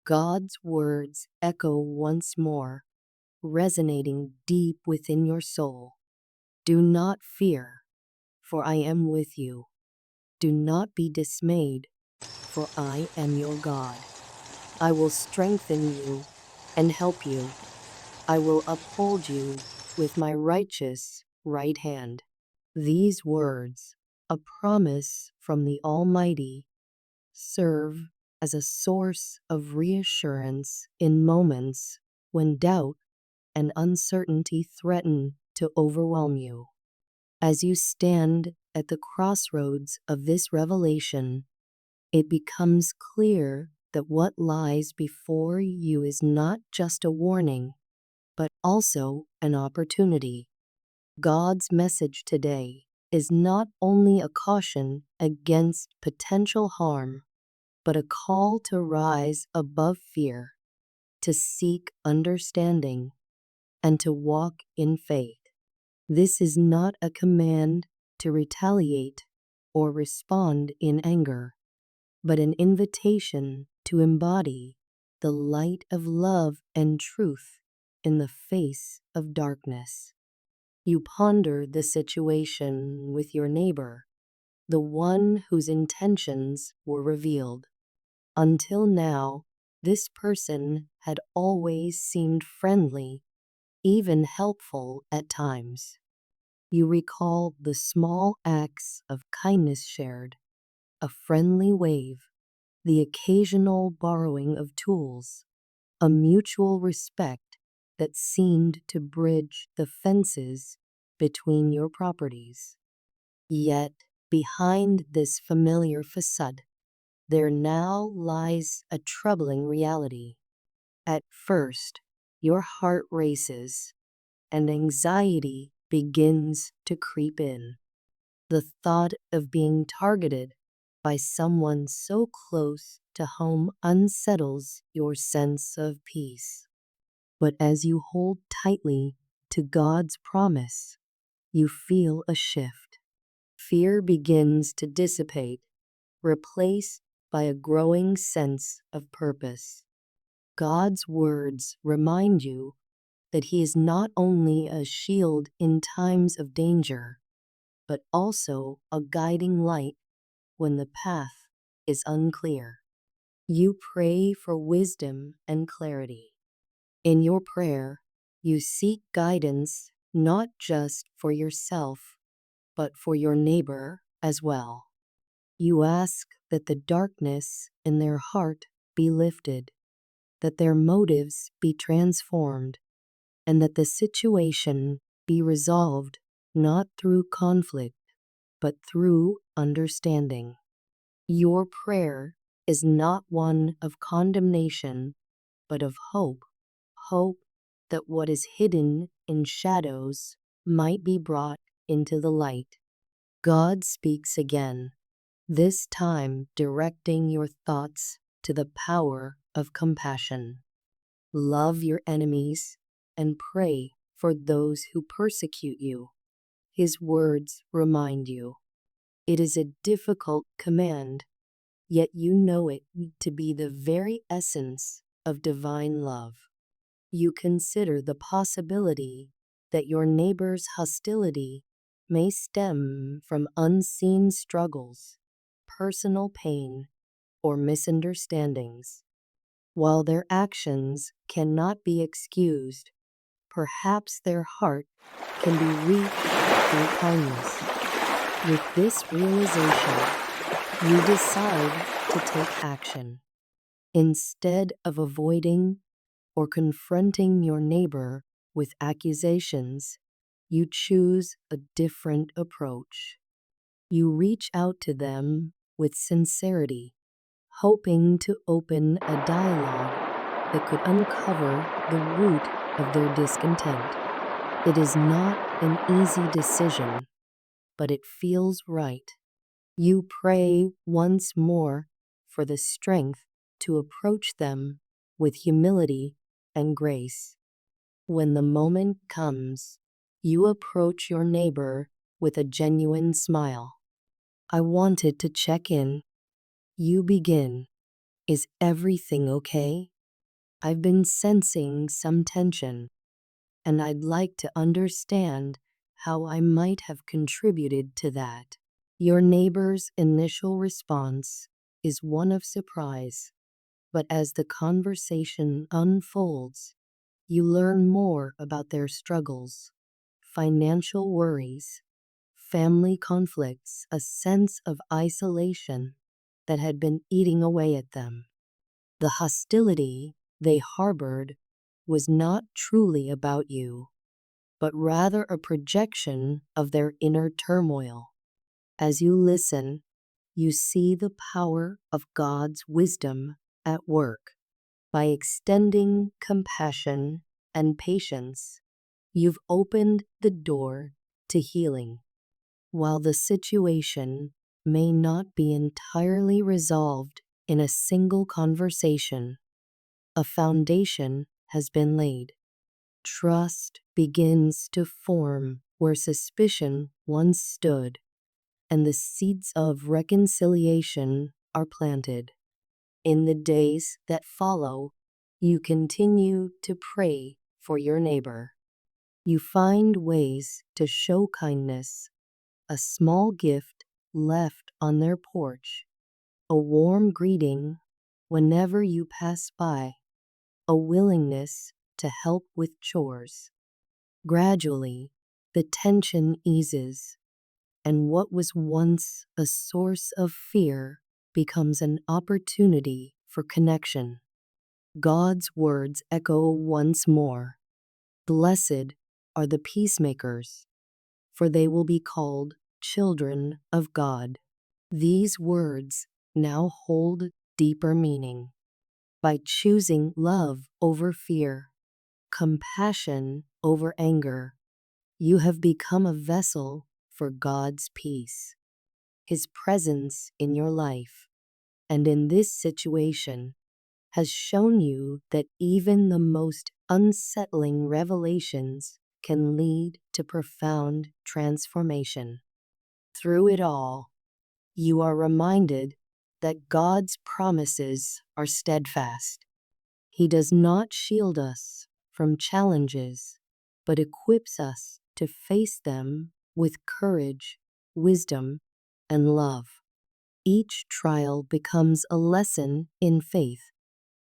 God's words echo once more, resonating deep within your soul. Do not fear, for I am with you. Do not be dismayed, for I am your God. I will strengthen you and help you. I will uphold you with my righteous right hand. These words, a promise from the Almighty, serve as a source of reassurance in moments when doubt and uncertainty threaten to overwhelm you. As you stand at the crossroads of this revelation, it becomes clear that what lies before you is not just a warning, but also an opportunity. God's message today is not only a caution against potential harm, but a call to rise above fear, to seek understanding, and to walk in faith. This is not a command to retaliate or respond in anger, but an invitation to embody the light of love and truth in the face of darkness. You ponder the situation with your neighbor, the one whose intentions were revealed. Until now, this person had always seemed friendly, even helpful at times. You recall the small acts of kindness shared, a friendly wave, the occasional borrowing of tools, a mutual respect that seemed to bridge the fences between your properties. Yet, behind this familiar facade, there now lies a troubling reality. At first, your heart races, and anxiety begins to creep in. The thought of being targeted by someone so close to home unsettles your sense of peace. But as you hold tightly to God's promise, you feel a shift. Fear begins to dissipate, replaced by a growing sense of purpose. God's words remind you that He is not only a shield in times of danger, but also a guiding light when the path is unclear. You pray for wisdom and clarity. In your prayer, you seek guidance not just for yourself, but for your neighbor as well. You ask that the darkness in their heart be lifted, that their motives be transformed, and that the situation be resolved not through conflict, but through understanding. Your prayer is not one of condemnation, but of hope. Hope that what is hidden in shadows might be brought into the light. God speaks again, this time directing your thoughts to the power of compassion. Love your enemies and pray for those who persecute you. His words remind you. It is a difficult command, yet you know it to be the very essence of divine love. You consider the possibility that your neighbor's hostility may stem from unseen struggles, personal pain, or misunderstandings. While their actions cannot be excused, perhaps their heart can be reached through kindness. With this realization, you decide to take action. Instead of avoiding or confronting your neighbor with accusations, you choose a different approach. You reach out to them with sincerity, hoping to open a dialogue that could uncover the root of their discontent. It is not an easy decision, but it feels right. You pray once more for the strength to approach them with humility and grace. When the moment comes, you approach your neighbor with a genuine smile. I wanted to check in. You begin. Is everything okay? I've been sensing some tension, and I'd like to understand how I might have contributed to that. Your neighbor's initial response is one of surprise, but as the conversation unfolds, you learn more about their struggles, financial worries, family conflicts, a sense of isolation that had been eating away at them. The hostility they harbored was not truly about you, but rather a projection of their inner turmoil. As you listen, you see the power of God's wisdom at work. By extending compassion and patience, you've opened the door to healing. While the situation may not be entirely resolved in a single conversation, a foundation has been laid. Trust begins to form where suspicion once stood, and the seeds of reconciliation are planted. In the days that follow, you continue to pray for your neighbor. You find ways to show kindness, a small gift left on their porch, a warm greeting whenever you pass by, a willingness to help with chores. Gradually, the tension eases, and what was once a source of fear becomes an opportunity for connection. God's words echo once more. Blessed are the peacemakers, for they will be called children of God. These words now hold deeper meaning. By choosing love over fear, compassion over anger, you have become a vessel for God's peace. His presence in your life and in this situation has shown you that even the most unsettling revelations can lead to profound transformation. Through it all, you are reminded that God's promises are steadfast. He does not shield us from challenges, but equips us to face them with courage, wisdom, and love. Each trial becomes a lesson in faith,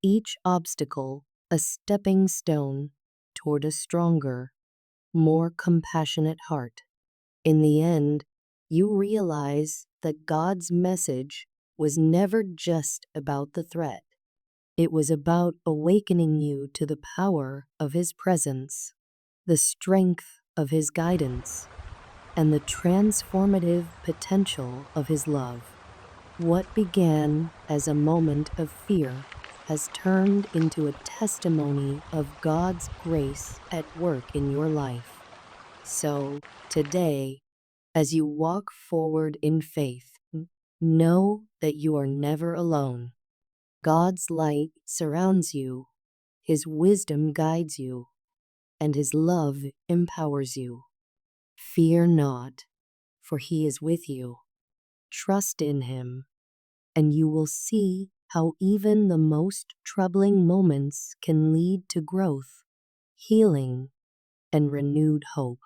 each obstacle a stepping stone toward a stronger, more compassionate heart. In the end, you realize that God's message was never just about the threat. It was about awakening you to the power of His presence, the strength of His guidance, and the transformative potential of His love. What began as a moment of fear has turned into a testimony of God's grace at work in your life. So, today, as you walk forward in faith, know that you are never alone. God's light surrounds you, His wisdom guides you, and His love empowers you. Fear not, for He is with you. Trust in Him, and you will see how even the most troubling moments can lead to growth, healing, and renewed hope.